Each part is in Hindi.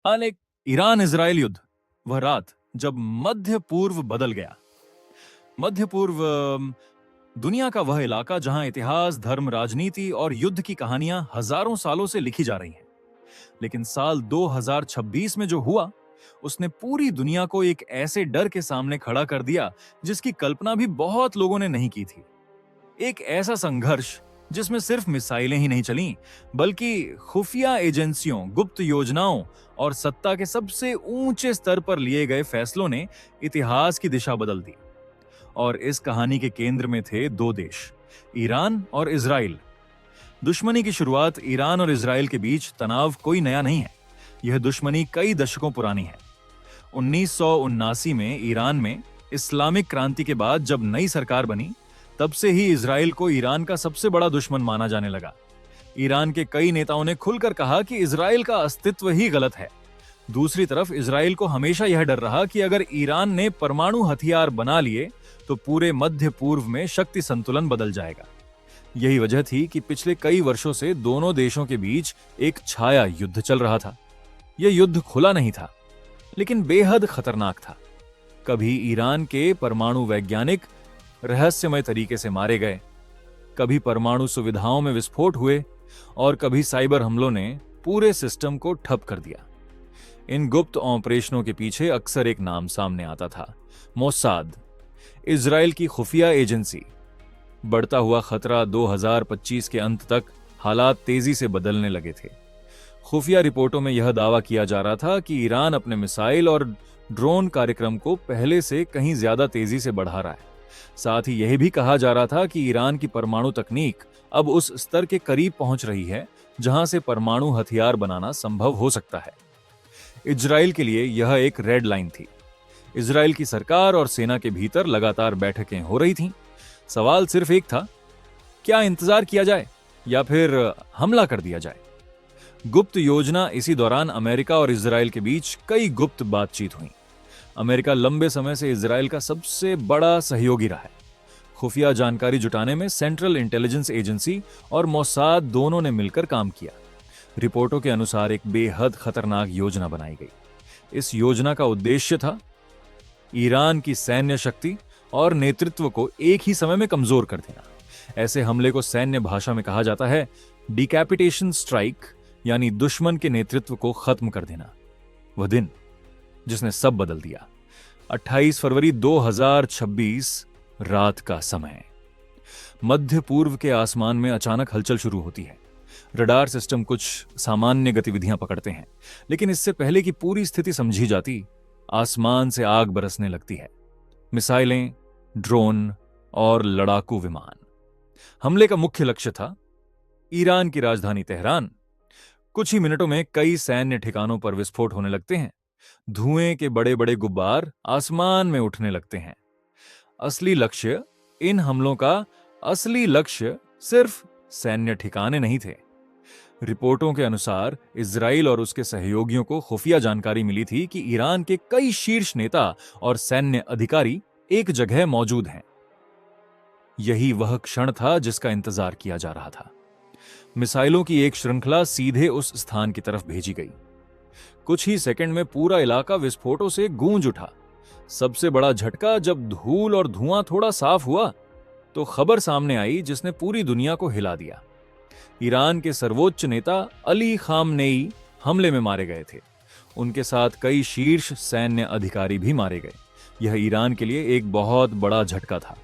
एक ईरान इजराइल युद्ध, वह रात जब मध्य पूर्व बदल गया। मध्य पूर्व दुनिया का वह इलाका जहां इतिहास, धर्म, राजनीति और युद्ध की कहानियां हजारों सालों से लिखी जा रही हैं। लेकिन साल 2026 में जो हुआ, उसने पूरी दुनिया को एक ऐसे डर के सामने खड़ा कर दिया जिसकी कल्पना भी बहुत लोगों ने नहीं की थी। एक ऐसा संघर्ष जिसमें सिर्फ मिसाइलें ही नहीं चलीं, बल्कि खुफिया एजेंसियों, गुप्त योजनाओं और सत्ता के सबसे ऊंचे स्तर पर लिए गए फैसलों ने इतिहास की दिशा बदल दी। और इस कहानी के केंद्र में थे दो देश, ईरान और इजराइल। दुश्मनी की शुरुआत ईरान और इजराइल के बीच तनाव कोई नया नहीं है। यह दुश्मनी कई दशकों पुरानी है। 1979 में ईरान में इस्लामिक क्रांति के बाद जब नई सरकार बनी, तब से ही इजराइल को ईरान का सबसे बड़ा दुश्मन माना जाने लगा। ईरान के कई नेताओं ने खुलकर कहा कि इजराइल का अस्तित्व ही गलत है। दूसरी तरफ इजराइल को हमेशा यह डर रहा कि अगर ईरान ने परमाणु हथियार बना लिए तो पूरे मध्य पूर्व में शक्ति संतुलन बदल जाएगा। यही वजह थी कि पिछले कई वर्षों से दोनों देशों के बीच एक छाया युद्ध चल रहा था। यह युद्ध खुला नहीं था, लेकिन बेहद खतरनाक था। कभी ईरान के परमाणु वैज्ञानिक रहस्यमय तरीके से मारे गए, कभी परमाणु सुविधाओं में विस्फोट हुए और कभी साइबर हमलों ने पूरे सिस्टम को ठप कर दिया। इन गुप्त ऑपरेशनों के पीछे अक्सर एक नाम सामने आता था, मोसाद, इजराइल की खुफिया एजेंसी। बढ़ता हुआ खतरा 2025 के अंत तक हालात तेजी से बदलने लगे थे। खुफिया रिपोर्टों में यह दावा किया जा रहा था कि ईरान अपने मिसाइल और ड्रोन कार्यक्रम को पहले से कहीं ज्यादा तेजी से बढ़ा रहा है। साथ ही यह भी कहा जा रहा था कि ईरान की परमाणु तकनीक अब उस स्तर के करीब पहुंच रही है जहां से परमाणु हथियार बनाना संभव हो सकता है। इजराइल के लिए यह एक रेड लाइन थी। इजराइल की सरकार और सेना के भीतर लगातार बैठकें हो रही थीं। सवाल सिर्फ एक था, क्या इंतजार किया जाए या फिर हमला कर दिया जाए? गुप्त योजना इसी दौरान अमेरिका और इजराइल के बीच कई गुप्त बातचीत हुई। अमेरिका लंबे समय से इजराइल का सबसे बड़ा सहयोगी रहा है। खुफिया जानकारी जुटाने में सेंट्रल इंटेलिजेंस एजेंसी और मोसाद दोनों ने मिलकर काम किया। रिपोर्टों के अनुसार एक बेहद खतरनाक योजना बनाई गई। इस योजना का उद्देश्य था ईरान की सैन्य शक्ति और नेतृत्व को एक ही समय में कमजोर कर देना। ऐसे हमले को सैन्य भाषा में कहा जाता है डिकैपिटेशन स्ट्राइक, यानी दुश्मन के नेतृत्व को खत्म कर देना। वह दिन जिसने सब बदल दिया। 28 फरवरी 2026 रात का समय। मध्य पूर्व के आसमान में अचानक हलचल शुरू होती है। रडार सिस्टम कुछ सामान्य गतिविधियां पकड़ते हैं, लेकिन इससे पहले कि पूरी स्थिति समझी जाती, आसमान से आग बरसने लगती है। मिसाइलें, ड्रोन और लड़ाकू विमान। हमले का मुख्य लक्ष्य था ईरान की राजधानी तेहरान। कुछ ही मिनटों में कई सैन्य ठिकानों पर विस्फोट होने लगते हैं। धुएं के बड़े बड़े गुब्बार आसमान में उठने लगते हैं। इन हमलों का असली लक्ष्य सिर्फ सैन्य ठिकाने नहीं थे। रिपोर्टों के अनुसार इजराइल और उसके सहयोगियों को खुफिया जानकारी मिली थी कि ईरान के कई शीर्ष नेता और सैन्य अधिकारी एक जगह मौजूद हैं। यही वह क्षण था जिसका इंतजार किया जा रहा था। मिसाइलों की एक श्रृंखला सीधे उस स्थान की तरफ भेजी गई। कुछ ही सेकंड में पूरा इलाका विस्फोटों से गूंज उठा। सबसे बड़ा झटका जब धूल और धुआं थोड़ा साफ हुआ तो खबर सामने आई जिसने पूरी दुनिया को हिला दिया। ईरान के सर्वोच्च नेता अली खामनेई हमले में मारे गए थे। उनके साथ कई शीर्ष सैन्य अधिकारी भी मारे गए। यह ईरान के लिए एक बहुत बड़ा झटका था,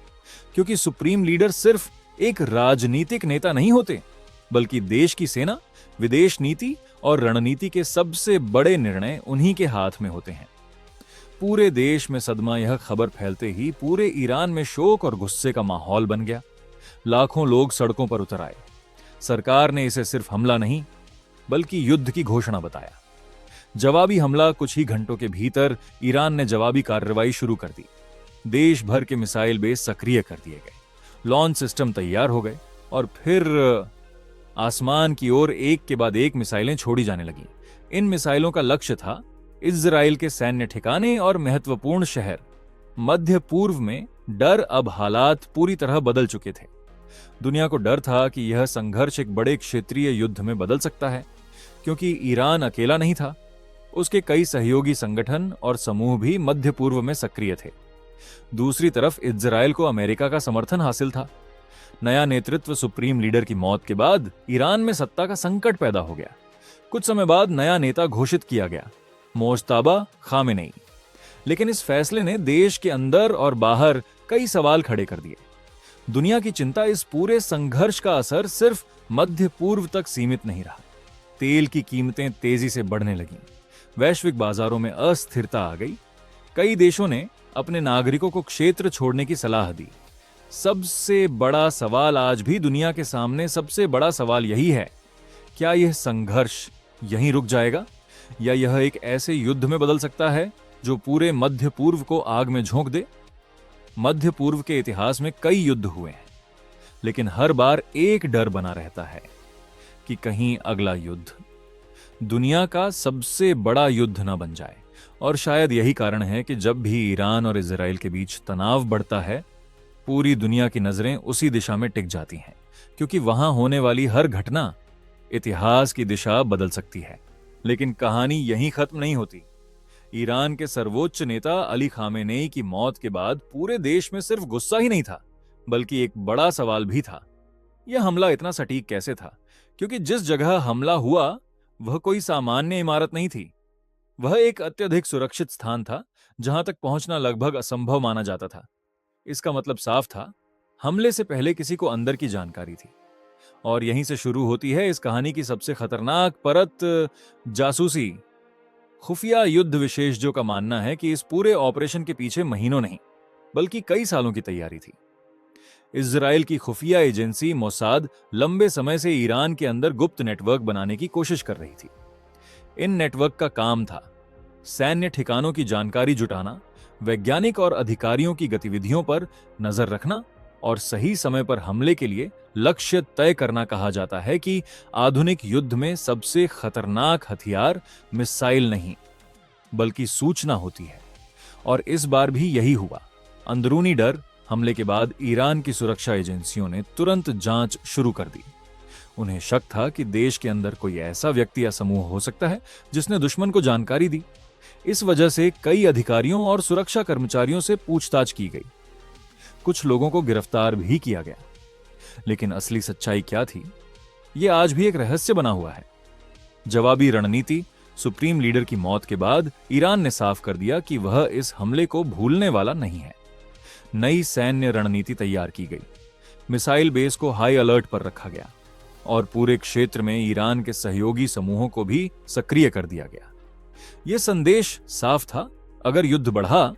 क्योंकि सुप्रीम लीडर सिर्फ एक राजनीतिक नेता नहीं होते, बल्कि देश की सेना, विदेश नीति और रणनीति के सबसे बड़े निर्णय उन्हीं के हाथ में होते हैं। पूरे देश में सदमा यह खबर फैलते ही पूरे ईरान में शोक और गुस्से का माहौल बन गया। लाखों लोग सड़कों पर उतर आए। सरकार ने इसे सिर्फ हमला नहीं, बल्कि युद्ध की घोषणा बताया। जवाबी हमला कुछ ही घंटों के भीतर ईरान ने जवाबी कार्रवाई शुरू कर दी। देश भर के मिसाइल बेस सक्रिय कर दिए गए। लॉन्च सिस्टम तैयार हो गए और फिर आसमान की ओर एक के बाद एक मिसाइलें छोड़ी जाने लगीं। इन मिसाइलों का लक्ष्य था इजराइल के सैन्य ठिकाने और महत्वपूर्ण शहर। मध्य पूर्व में डर, अब हालात पूरी तरह बदल चुके थे। दुनिया को डर था कि यह संघर्ष एक बड़े क्षेत्रीय युद्ध में बदल सकता है, क्योंकि ईरान अकेला नहीं था, उसके कई सहयोगी संगठन और समूह भी मध्य पूर्व में सक्रिय थे। दूसरी तरफ इजराइल को अमेरिका का समर्थन हासिल था। नया नेतृत्व सुप्रीम लीडर की मौत के बाद ईरान में सत्ता का संकट पैदा हो गया। कुछ समय बाद नया नेता घोषित किया गया, मोज्तबा खामेनेई। लेकिन इस फैसले ने देश के अंदर और बाहर कई सवाल खड़े कर दिए। दुनिया की चिंता इस पूरे संघर्ष का असर सिर्फ मध्य पूर्व तक सीमित नहीं रहा। तेल की कीमतें तेजी से बढ़ने लगीं, वैश्विक बाजारों में अस्थिरता आ गई। कई देशों ने अपने नागरिकों को क्षेत्र छोड़ने की सलाह दी। सबसे बड़ा सवाल आज भी दुनिया के सामने सबसे बड़ा सवाल यही है, क्या यह संघर्ष यहीं रुक जाएगा या यह एक ऐसे युद्ध में बदल सकता है जो पूरे मध्य पूर्व को आग में झोंक दे? मध्य पूर्व के इतिहास में कई युद्ध हुए हैं, लेकिन हर बार एक डर बना रहता है कि कहीं अगला युद्ध दुनिया का सबसे बड़ा युद्ध न बन जाए। और शायद यही कारण है कि जब भी ईरान और इजराइल के बीच तनाव बढ़ता है, पूरी दुनिया की नजरें उसी दिशा में टिक जाती हैं, क्योंकि वहां होने वाली हर घटना इतिहास की दिशा बदल सकती है। लेकिन कहानी यहीं खत्म नहीं होती। ईरान के सर्वोच्च नेता अली खामेनेई की मौत के बाद पूरे देश में सिर्फ गुस्सा ही नहीं था, बल्कि एक बड़ा सवाल भी था, यह हमला इतना सटीक कैसे था? क्योंकि जिस जगह हमला हुआ वह कोई सामान्य इमारत नहीं थी। वह एक अत्यधिक सुरक्षित स्थान था जहां तक पहुंचना लगभग असंभव माना जाता था। इसका मतलब साफ था, हमले से पहले किसी को अंदर की जानकारी थी। और यहीं से शुरू होती है इस कहानी की सबसे खतरनाक परत, जासूसी। खुफिया युद्ध विशेषज्ञों का मानना है कि इस पूरे ऑपरेशन के पीछे महीनों नहीं, बल्कि कई सालों की तैयारी थी। इजराइल की खुफिया एजेंसी मोसाद लंबे समय से ईरान के अंदर गुप्त नेटवर्क बनाने की कोशिश कर रही थी। इन नेटवर्क का काम था सैन्य ठिकानों की जानकारी जुटाना, वैज्ञानिक और अधिकारियों की गतिविधियों पर नजर रखना और सही समय पर हमले के लिए लक्ष्य तय करना। कहा जाता है कि आधुनिक युद्ध में सबसे खतरनाक हथियार मिसाइल नहीं, बल्कि सूचना होती है। और इस बार भी यही हुआ। अंदरूनी डर। हमले के बाद ईरान की सुरक्षा एजेंसियों ने तुरंत जांच शुरू कर दी। उन्हें शक था कि देश के अंदर कोई ऐसा व्यक्ति या समूह हो सकता है जिसने दुश्मन को जानकारी दी। इस वजह से कई अधिकारियों और सुरक्षा कर्मचारियों से पूछताछ की गई। कुछ लोगों को गिरफ्तार भी किया गया। लेकिन असली सच्चाई क्या थी, यह आज भी एक रहस्य बना हुआ है। जवाबी रणनीति। सुप्रीम लीडर की मौत के बाद ईरान ने साफ कर दिया कि वह इस हमले को भूलने वाला नहीं है। नई सैन्य रणनीति तैयार की गई। मिसाइल बेस को हाई अलर्ट पर रखा गया और पूरे क्षेत्र में ईरान के सहयोगी समूहों को भी सक्रिय कर दिया गया। यह संदेश साफ था, अगर युद्ध बढ़ा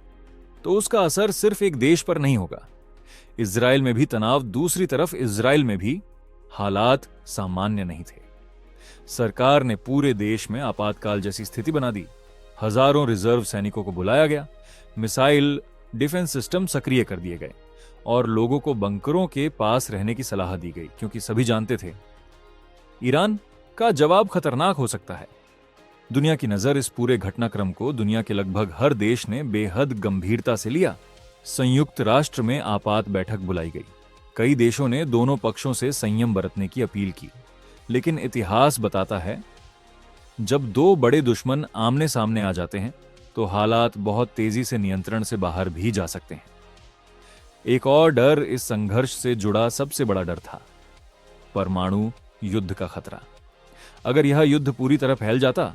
तो उसका असर सिर्फ एक देश पर नहीं होगा। इजराइल में भी तनाव, दूसरी तरफ इजराइल में भी हालात सामान्य नहीं थे। सरकार ने पूरे देश में आपातकाल जैसी स्थिति बना दी। हजारों रिजर्व सैनिकों को बुलाया गया, मिसाइल डिफेंस सिस्टम सक्रिय कर दिए गए और लोगों को बंकरों के पास रहने की सलाह दी गई, क्योंकि सभी जानते थे ईरान का जवाब खतरनाक हो सकता है। दुनिया की नजर इस पूरे घटनाक्रम को दुनिया के लगभग हर देश ने बेहद गंभीरता से लिया। संयुक्त राष्ट्र में आपात बैठक बुलाई गई। कई देशों ने दोनों पक्षों से संयम बरतने की अपील की। लेकिन इतिहास बताता है, जब दो बड़े दुश्मन आमने सामने आ जाते हैं तो हालात बहुत तेजी से नियंत्रण से बाहर भी जा सकते हैं। एक और डर इस संघर्ष से जुड़ा सबसे बड़ा डर था, परमाणु युद्ध का खतरा। अगर यह युद्ध पूरी तरह फैल जाता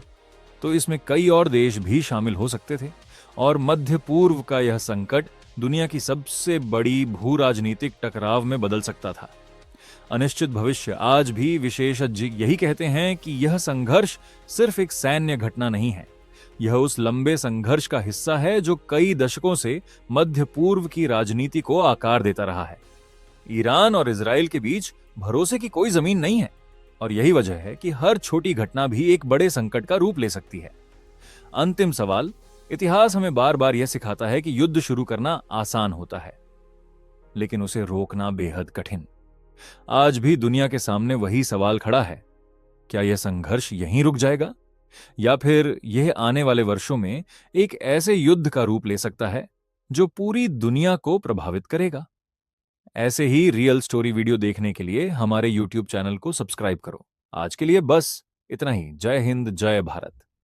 तो इसमें कई और देश भी शामिल हो सकते थे और मध्य पूर्व का यह संकट दुनिया की सबसे बड़ी भू राजनीतिक टकराव में बदल सकता था। अनिश्चित भविष्य। आज भी विशेषज्ञ यही कहते हैं कि यह संघर्ष सिर्फ एक सैन्य घटना नहीं है, यह उस लंबे संघर्ष का हिस्सा है जो कई दशकों से मध्य पूर्व की राजनीति को आकार देता रहा है। ईरान और इजराइल के बीच भरोसे की कोई जमीन नहीं है और यही वजह है कि हर छोटी घटना भी एक बड़े संकट का रूप ले सकती है। अंतिम सवाल। इतिहास हमें बार बार यह सिखाता है कि युद्ध शुरू करना आसान होता है, लेकिन उसे रोकना बेहद कठिन। आज भी दुनिया के सामने वही सवाल खड़ा है, क्या यह संघर्ष यहीं रुक जाएगा या फिर यह आने वाले वर्षों में एक ऐसे युद्ध का रूप ले सकता है जो पूरी दुनिया को प्रभावित करेगा? ऐसे ही रियल स्टोरी वीडियो देखने के लिए हमारे YouTube चैनल को सब्सक्राइब करो। आज के लिए बस इतना ही। जय हिंद, जय भारत।